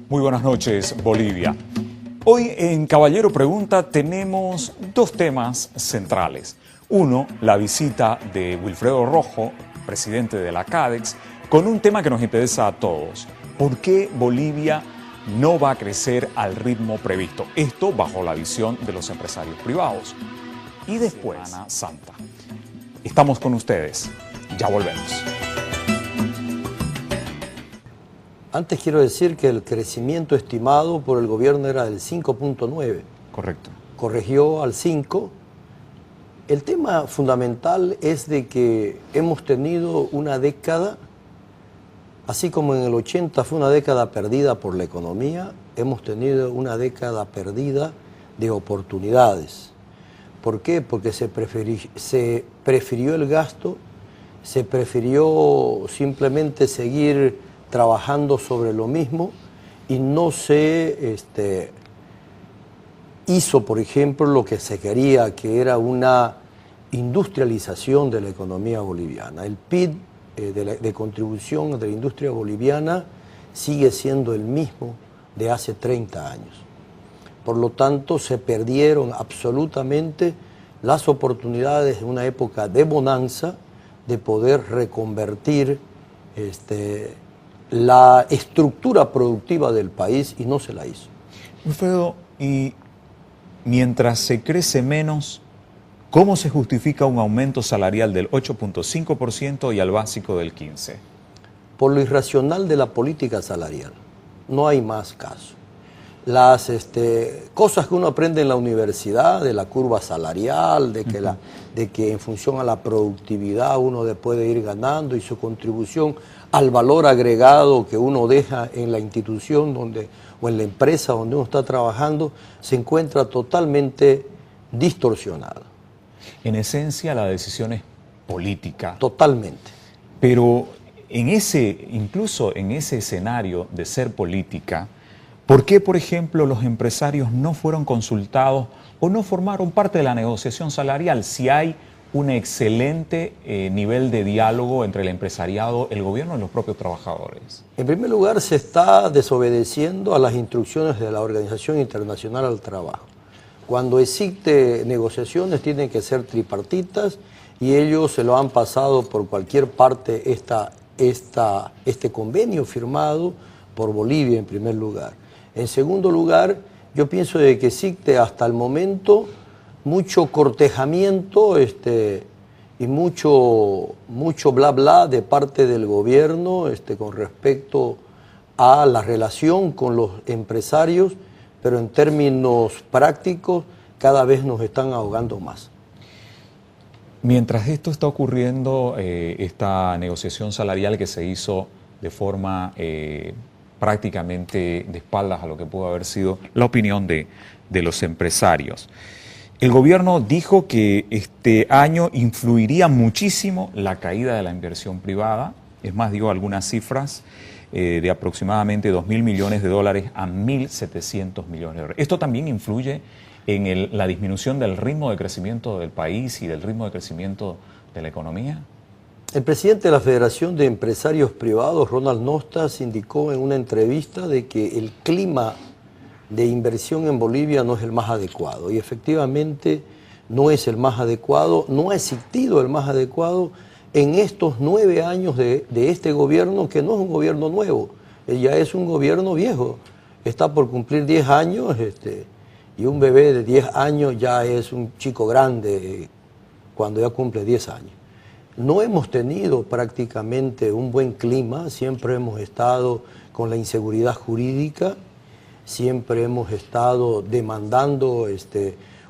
Muy buenas noches, Bolivia. Hoy en Caballero Pregunta tenemos dos temas centrales. Uno, la visita de Wilfredo Rojo, presidente de la CADEX, con un tema que nos interesa a todos. ¿Por qué Bolivia no va a crecer al ritmo previsto? Esto bajo la visión de los empresarios privados. Y después, Semana Santa. Estamos con ustedes. Ya volvemos. Antes quiero decir que el crecimiento estimado por el gobierno era del 5.9. Correcto. Corrigió al 5. El tema fundamental es de que hemos tenido una década, así como en el 80 fue una década perdida por la economía, hemos tenido una década perdida de oportunidades. ¿Por qué? Porque se prefirió el gasto, se prefirió simplemente seguir trabajando sobre lo mismo y no se hizo, por ejemplo, lo que se quería, que era una industrialización de la economía boliviana. El PIB de contribución de la industria boliviana sigue siendo el mismo de hace 30 años. Por lo tanto, se perdieron absolutamente las oportunidades en una época de bonanza de poder reconvertir la estructura productiva del país, y no se la hizo. Wilfredo, y mientras se crece menos, ¿cómo se justifica un aumento salarial del 8.5% y al básico del 15%? Por lo irracional de la política salarial. No hay más caso. Las cosas que uno aprende en la universidad, de la curva salarial, de que en función a la productividad uno puede ir ganando y su contribución al valor agregado que uno deja en la institución o en la empresa donde uno está trabajando, se encuentra totalmente distorsionada. En esencia, la decisión es política. Totalmente. Pero incluso en ese escenario de ser política, ¿por qué, por ejemplo, los empresarios no fueron consultados o no formaron parte de la negociación salarial si hay un excelente nivel de diálogo entre el empresariado, el gobierno y los propios trabajadores? En primer lugar, se está desobedeciendo a las instrucciones de la Organización Internacional del Trabajo. Cuando existe negociaciones tienen que ser tripartitas y ellos se lo han pasado por cualquier parte este convenio firmado por Bolivia en primer lugar. En segundo lugar, yo pienso de que existe hasta el momento mucho cortejamiento y mucho bla bla de parte del gobierno con respecto a la relación con los empresarios, pero en términos prácticos cada vez nos están ahogando más. Mientras esto está ocurriendo, esta negociación salarial que se hizo de forma prácticamente de espaldas a lo que pudo haber sido la opinión de los empresarios, el gobierno dijo que este año influiría muchísimo la caída de la inversión privada. Es más, dio algunas cifras de aproximadamente 2.000 millones de dólares a 1.700 millones de dólares. Esto también influye en la disminución del ritmo de crecimiento del país y del ritmo de crecimiento de la economía. El presidente de la Federación de Empresarios Privados, Ronald Nostas, indicó en una entrevista de que el clima de inversión en Bolivia no es el más adecuado, y efectivamente no es el más adecuado, no ha existido el más adecuado en estos 9 años de este gobierno, que no es un gobierno nuevo, ya es un gobierno viejo, está por cumplir 10 años, y un bebé de 10 años ya es un chico grande cuando ya cumple 10 años. No hemos tenido prácticamente un buen clima, siempre hemos estado con la inseguridad jurídica, siempre hemos estado demandando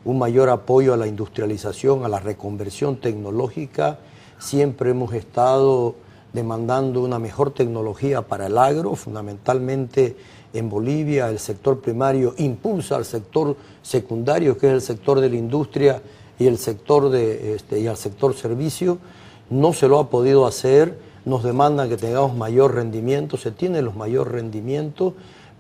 un mayor apoyo a la industrialización, a la reconversión tecnológica, siempre hemos estado demandando una mejor tecnología para el agro, fundamentalmente en Bolivia el sector primario impulsa al sector secundario, que es el sector de la industria y el sector y al sector servicio. No se lo ha podido hacer, nos demandan que tengamos mayor rendimiento, se tienen los mayor rendimientos,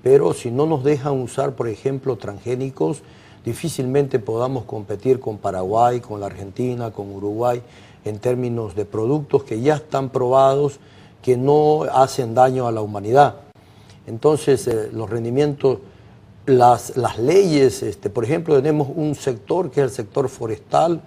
pero si no nos dejan usar, por ejemplo, transgénicos, difícilmente podamos competir con Paraguay, con la Argentina, con Uruguay, en términos de productos que ya están probados, que no hacen daño a la humanidad. Entonces, los rendimientos, las leyes, por ejemplo, tenemos un sector que es el sector forestal,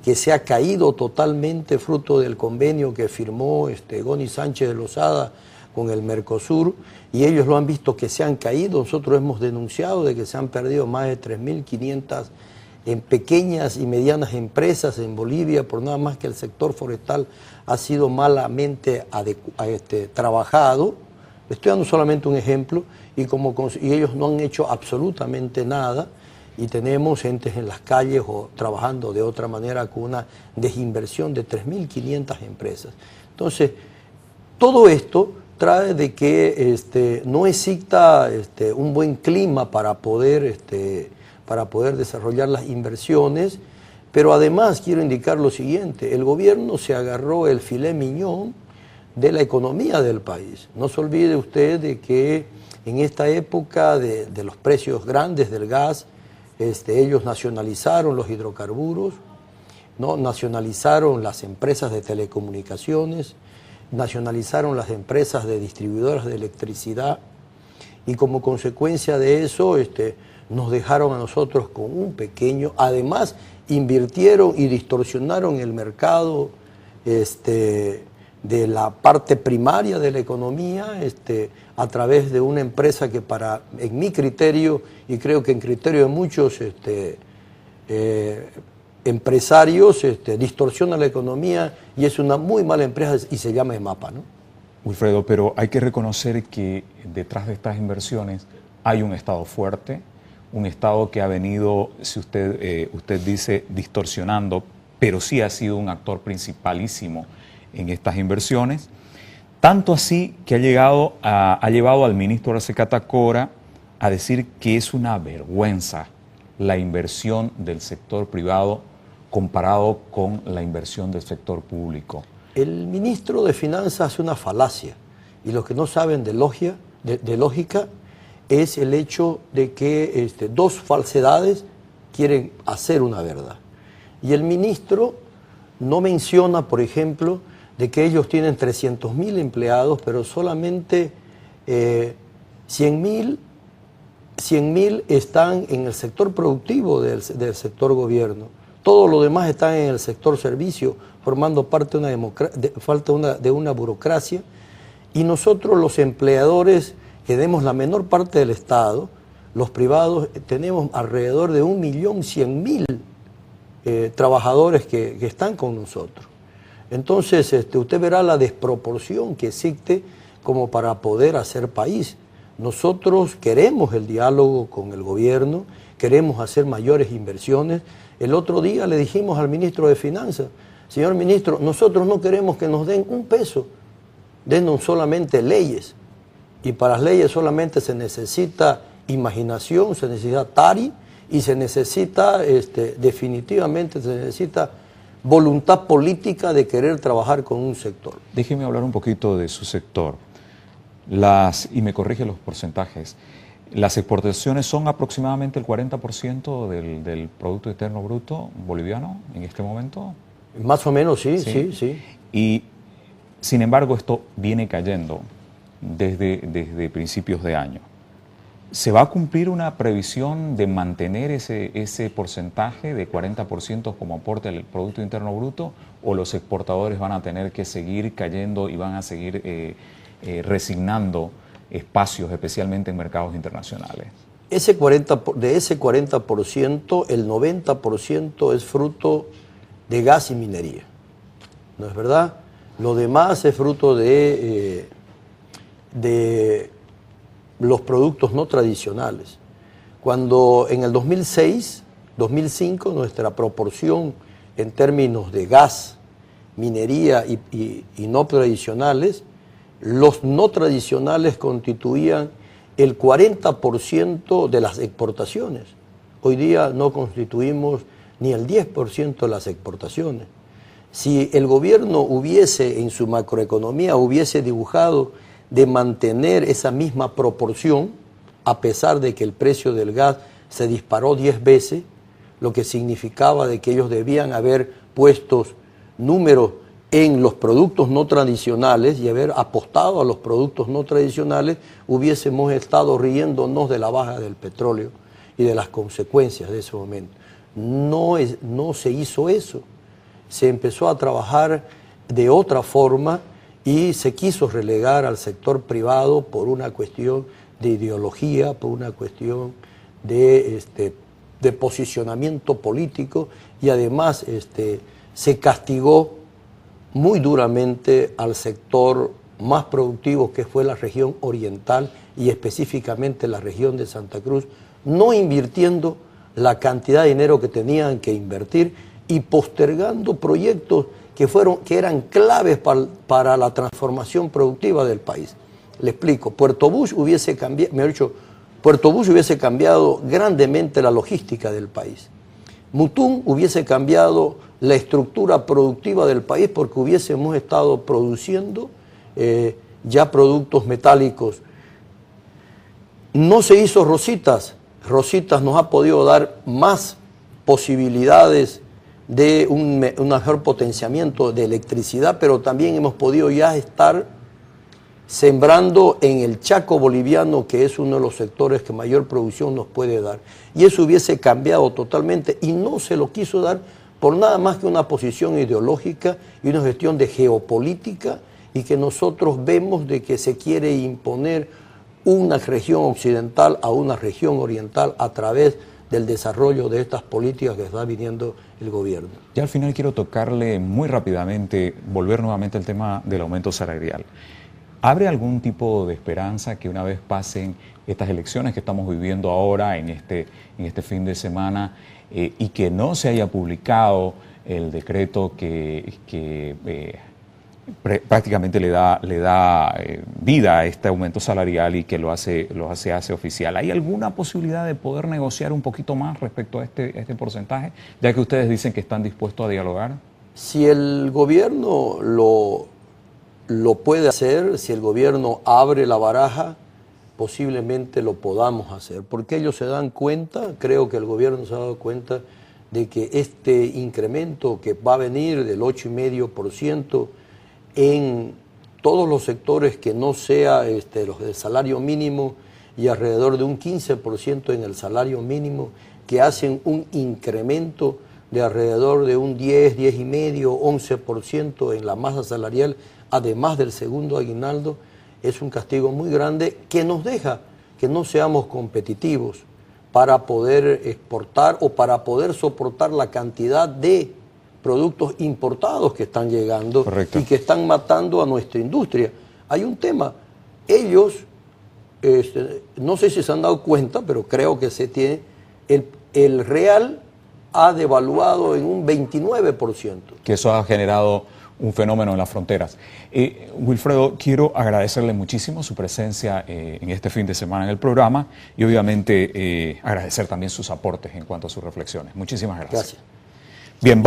que se ha caído totalmente fruto del convenio que firmó Goni Sánchez de Lozada con el Mercosur, y ellos lo han visto que se han caído. Nosotros hemos denunciado de que se han perdido más de 3.500 en pequeñas y medianas empresas en Bolivia, por nada más que el sector forestal ha sido malamente trabajado. Estoy dando solamente un ejemplo, y ellos no han hecho absolutamente nada, y tenemos gentes en las calles o trabajando de otra manera con una desinversión de 3.500 empresas. Entonces, todo esto trae de que no exista un buen clima para poder desarrollar las inversiones, pero además quiero indicar lo siguiente: el gobierno se agarró el filé miñón de la economía del país. No se olvide usted de que en esta época de los precios grandes del gas, ellos nacionalizaron los hidrocarburos, ¿no? Nacionalizaron las empresas de telecomunicaciones, nacionalizaron las empresas de distribuidoras de electricidad, y como consecuencia de eso nos dejaron a nosotros con un pequeño, además invirtieron y distorsionaron el mercado de la parte primaria de la economía a través de una empresa que en mi criterio, y creo que en criterio de muchos empresarios, distorsiona la economía, y es una muy mala empresa, y se llama EMAPA, ¿no? Wilfredo, pero hay que reconocer que detrás de estas inversiones hay un Estado fuerte, un Estado que ha venido, si usted dice, distorsionando, pero sí ha sido un actor principalísimo en estas inversiones, tanto así que ha llevado al ministro Arce Catacora a decir que es una vergüenza la inversión del sector privado comparado con la inversión del sector público. El ministro de Finanzas hace una falacia, y los que no saben de lógica es el hecho de que dos falsedades quieren hacer una verdad. Y el ministro no menciona, por ejemplo, de que ellos tienen 300.000 empleados, pero solamente 100.000 están en el sector productivo del sector gobierno. Todo lo demás están en el sector servicio, formando parte de una burocracia. Y nosotros, los empleadores, que demos la menor parte del Estado, los privados, tenemos alrededor de 1.100.000 trabajadores que están con nosotros. Entonces, usted verá la desproporción que existe como para poder hacer país. Nosotros queremos el diálogo con el gobierno, queremos hacer mayores inversiones. El otro día le dijimos al ministro de Finanzas: señor ministro, nosotros no queremos que nos den un peso, denos solamente leyes. Y para las leyes solamente se necesita imaginación, se necesita tari, y se necesita, definitivamente se necesita voluntad política de querer trabajar con un sector. Déjeme hablar un poquito de su sector. Y me corrige los porcentajes. Las exportaciones son aproximadamente el 40% del Producto Interno Bruto boliviano en este momento. Más o menos, sí. Y sin embargo, esto viene cayendo desde principios de año. ¿Se va a cumplir una previsión de mantener ese porcentaje de 40% como aporte al Producto Interno Bruto, o los exportadores van a tener que seguir cayendo y van a seguir resignando espacios, especialmente en mercados internacionales? De ese 40%, el 90% es fruto de gas y minería, ¿no es verdad? Lo demás es fruto de los productos no tradicionales. Cuando en el 2005 nuestra proporción en términos de gas, minería y no tradicionales, los no tradicionales constituían el 40% de las exportaciones. Hoy día no constituimos ni el 10% de las exportaciones. Si el gobierno hubiese, en su macroeconomía, hubiese dibujado de mantener esa misma proporción, a pesar de que el precio del gas se disparó 10 veces, lo que significaba de que ellos debían haber puesto números en los productos no tradicionales y haber apostado a los productos no tradicionales, hubiésemos estado riéndonos de la baja del petróleo y de las consecuencias de ese momento. No se hizo eso. Se empezó a trabajar de otra forma y se quiso relegar al sector privado por una cuestión de ideología, por una cuestión de posicionamiento político, y además se castigó muy duramente al sector más productivo, que fue la región oriental y específicamente la región de Santa Cruz, no invirtiendo la cantidad de dinero que tenían que invertir y postergando proyectos que eran claves para la transformación productiva del país. Le explico, Puerto Bush hubiese cambiado grandemente la logística del país. Mutum hubiese cambiado la estructura productiva del país, porque hubiésemos estado produciendo ya productos metálicos. No se hizo Rositas. Rositas nos ha podido dar más posibilidades de un mejor potenciamiento de electricidad, pero también hemos podido ya estar sembrando en el Chaco boliviano, que es uno de los sectores que mayor producción nos puede dar. Y eso hubiese cambiado totalmente, y no se lo quiso dar por nada más que una posición ideológica y una gestión de geopolítica, y que nosotros vemos de que se quiere imponer una región occidental a una región oriental a través del desarrollo de estas políticas que está viniendo el gobierno. Ya al final quiero tocarle muy rápidamente, volver nuevamente al tema del aumento salarial. ¿Abre algún tipo de esperanza que una vez pasen estas elecciones que estamos viviendo ahora en este fin de semana y que no se haya publicado el decreto que prácticamente le da vida a este aumento salarial y que lo hace oficial? ¿Hay alguna posibilidad de poder negociar un poquito más respecto a este porcentaje, ya que ustedes dicen que están dispuestos a dialogar? Si el gobierno lo puede hacer, si el gobierno abre la baraja, posiblemente lo podamos hacer, porque ellos se dan cuenta, creo que el gobierno se ha dado cuenta de que este incremento que va a venir del 8,5% en todos los sectores que no sea los del salario mínimo, y alrededor de un 15% en el salario mínimo, que hacen un incremento de alrededor de un 10,5%, 11% en la masa salarial, además del segundo aguinaldo, es un castigo muy grande que nos deja que no seamos competitivos para poder exportar o para poder soportar la cantidad de productos importados que están llegando. Correcto. Y que están matando a nuestra industria. Hay un tema, ellos, no sé si se han dado cuenta, pero creo que se tiene, el real ha devaluado en un 29%. Que eso ha generado un fenómeno en las fronteras. Wilfredo, quiero agradecerle muchísimo su presencia en este fin de semana en el programa y obviamente agradecer también sus aportes en cuanto a sus reflexiones. Muchísimas gracias. Gracias.